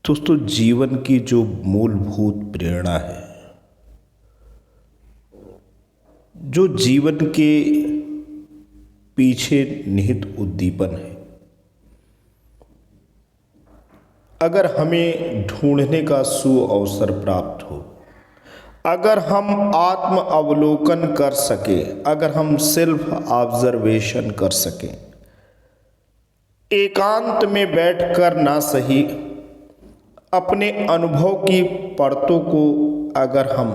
दोस्तों, जीवन की जो मूलभूत प्रेरणा है, जो जीवन के पीछे निहित उद्दीपन है, अगर हमें ढूंढने का सुअवसर प्राप्त हो, अगर हम आत्म अवलोकन कर सके, अगर हम सेल्फ ऑब्जर्वेशन कर सकें, एकांत में बैठकर ना सही अपने अनुभव की परतों को अगर हम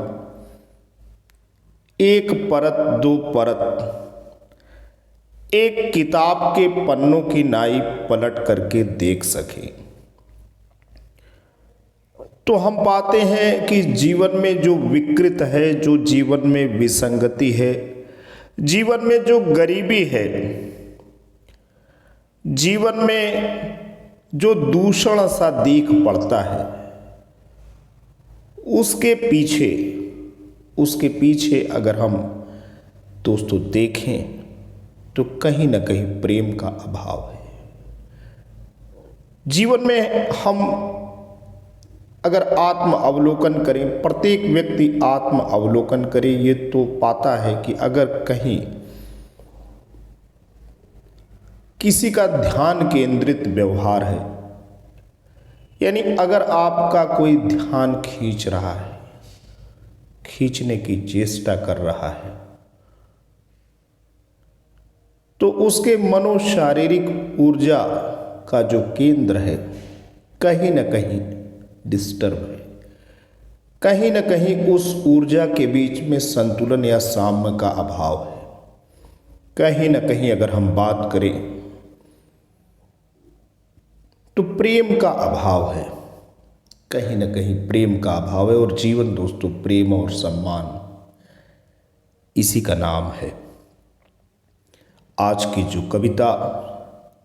एक परत दो परत एक किताब के पन्नों की नाई पलट करके देख सकें, तो हम पाते हैं कि जीवन में जो विकृत है, जो जीवन में विसंगति है, जीवन में जो गरीबी है, जीवन में जो दूषण सा दिख पड़ता है, उसके पीछे अगर हम दोस्तों देखें तो कहीं ना कहीं प्रेम का अभाव है। जीवन में हम अगर आत्म अवलोकन करें, प्रत्येक व्यक्ति आत्म अवलोकन करे, ये तो पाता है कि अगर कहीं किसी का ध्यान केंद्रित व्यवहार है, यानी अगर आपका कोई ध्यान खींच रहा है, खींचने की चेष्टा कर रहा है, तो उसके मनोशारीरिक ऊर्जा का जो केंद्र है कहीं ना कहीं डिस्टर्ब है, कहीं ना कहीं उस ऊर्जा के बीच में संतुलन या साम्य का अभाव है। कहीं ना कहीं अगर हम बात करें तो प्रेम का अभाव है, कहीं ना कहीं प्रेम का अभाव है। और जीवन दोस्तों प्रेम और सम्मान, इसी का नाम है। आज की जो कविता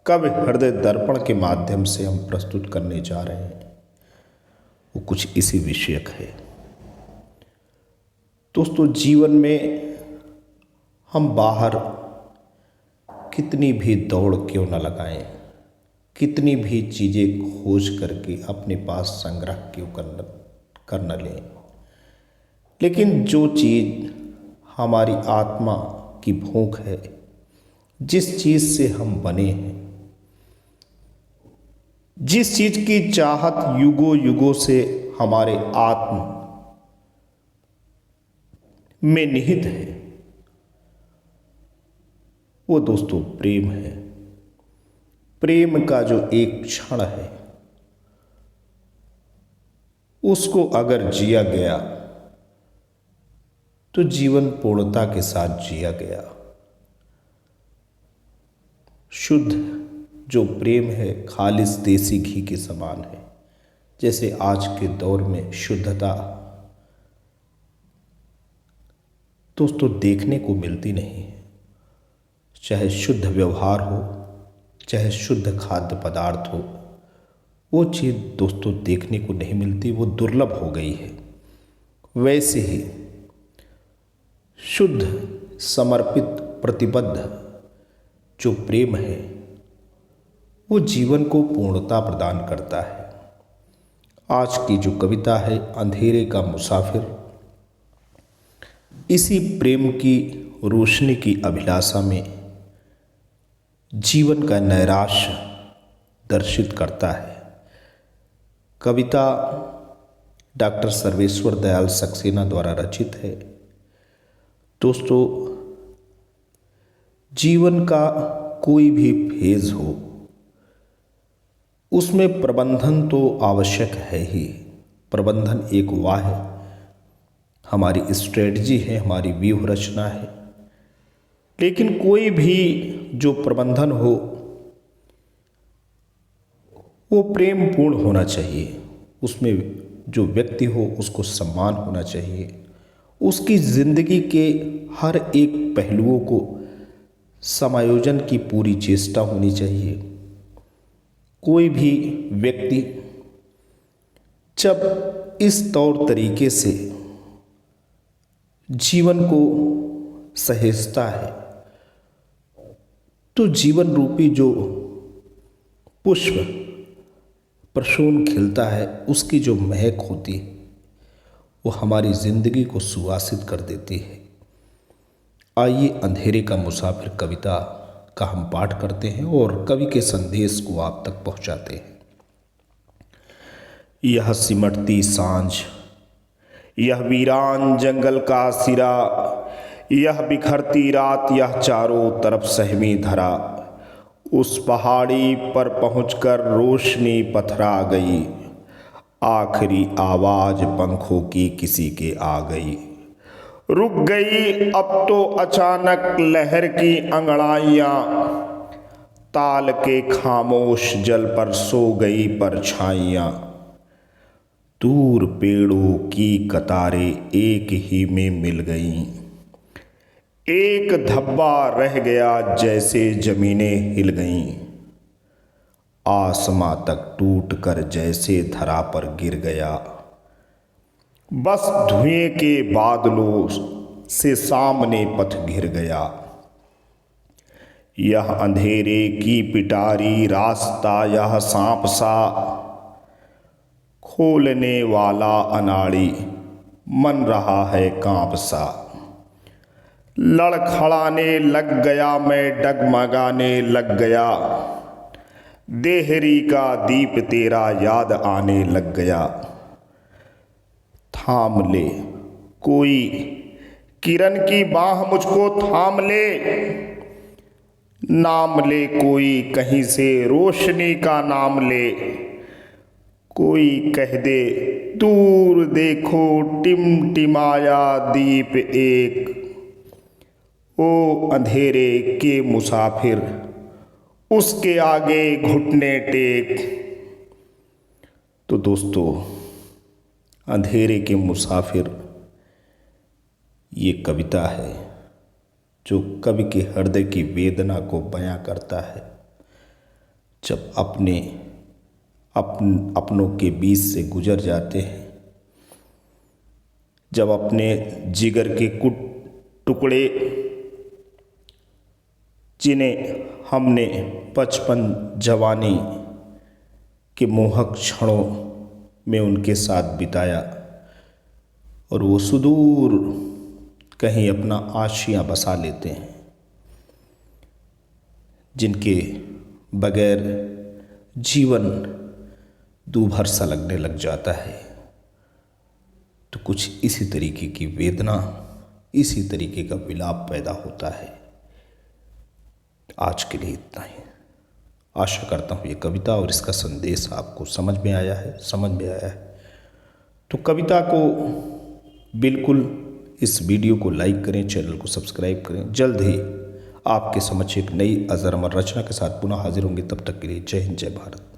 कवि हृदय दर्पण के माध्यम से हम प्रस्तुत करने जा रहे हैं, वो कुछ इसी विषयक है। दोस्तों, जीवन में हम बाहर कितनी भी दौड़ क्यों न लगाएं, कितनी भी चीज़ें खोज करके अपने पास संग्रह क्यों कर न लें, लेकिन जो चीज़ हमारी आत्मा की भूख है, जिस चीज़ से हम बने हैं, जिस चीज़ की चाहत युगों युगों से हमारे आत्म में निहित है, वो दोस्तों प्रेम है। प्रेम का जो एक क्षण है, उसको अगर जिया गया तो जीवन पूर्णता के साथ जिया गया। शुद्ध जो प्रेम है खालिस देसी घी के समान है। जैसे आज के दौर में शुद्धता दोस्तों देखने को मिलती नहीं है, चाहे शुद्ध व्यवहार हो, चाहे शुद्ध खाद्य पदार्थ हो, वो चीज़ दोस्तों देखने को नहीं मिलती, वो दुर्लभ हो गई है। वैसे ही शुद्ध समर्पित प्रतिबद्ध जो प्रेम है, वो जीवन को पूर्णता प्रदान करता है। आज की जो कविता है अंधेरे का मुसाफिर, इसी प्रेम की रोशनी की अभिलाषा में जीवन का नैराश्य दर्शित करता है। कविता डॉक्टर सर्वेश्वर दयाल सक्सेना द्वारा रचित है। दोस्तों, जीवन का कोई भी फेज हो, उसमें प्रबंधन तो आवश्यक है ही। प्रबंधन एक वाह है, हमारी स्ट्रेटजी है, हमारी व्यूह रचना है। लेकिन कोई भी जो प्रबंधन हो वो प्रेम पूर्ण होना चाहिए। उसमें जो व्यक्ति हो उसको सम्मान होना चाहिए। उसकी जिंदगी के हर एक पहलुओं को समायोजन की पूरी चेष्टा होनी चाहिए। कोई भी व्यक्ति जब इस तौर तरीके से जीवन को सहेजता है, तो जीवन रूपी जो पुष्प परसून खिलता है, उसकी जो महक होती है वो हमारी ज़िंदगी को सुवासित कर देती है। आइए अंधेरे का मुसाफिर कविता का हम पाठ करते हैं और कवि के संदेश को आप तक पहुंचाते हैं। यह सिमटती सांझ, यह वीरान जंगल का सिरा, यह बिखरती रात, यह चारों तरफ सहमी धरा, उस पहाड़ी पर पहुंचकर रोशनी पथरा गई, आखिरी आवाज पंखों की किसी के आ गई। रुक गई अब तो अचानक लहर की अंगड़ाइयाँ, ताल के खामोश जल पर सो गई परछाइयाँ, दूर पेड़ों की कतारें एक ही में मिल गईं, एक धब्बा रह गया जैसे जमीनें हिल गईं, आसमां तक टूट कर जैसे धरा पर गिर गया, बस धुएं के बादलों से सामने पथ घिर गया। यह अंधेरे की पिटारी रास्ता, यह सांप सा खोलने वाला अनाड़ी, मन रहा है कांप सा, लड़खड़ाने लग गया मैं, डगमगाने लग गया, देहरी का दीप तेरा याद आने लग गया। थाम ले कोई किरण की बाह मुझको थाम ले, नाम ले कोई कहीं से रोशनी का नाम ले, कोई कह दे दूर देखो टिमटिमाया दीप एक, ओ अंधेरे के मुसाफिर उसके आगे घुटने टेक। तो दोस्तों, अंधेरे के मुसाफिर ये कविता है जो कवि के हृदय की वेदना को बयां करता है। जब अपनों के बीच से गुजर जाते हैं, जब अपने जिगर के कुछ टुकड़े जिन्हें हमने बचपन जवानी के मोहक क्षणों में उनके साथ बिताया और वो सुदूर कहीं अपना आशियाँ बसा लेते हैं, जिनके बगैर जीवन दूभर सा लगने लग जाता है, तो कुछ इसी तरीके की वेदना, इसी तरीके का विलाप पैदा होता है। आज के लिए इतना ही। आशा करता हूँ ये कविता और इसका संदेश आपको समझ में आया है। तो कविता को बिल्कुल, इस वीडियो को लाइक करें, चैनल को सब्सक्राइब करें। जल्द ही आपके समक्ष एक नई अजर अमर रचना के साथ पुनः हाजिर होंगे। तब तक के लिए जय हिंद, जय भारत।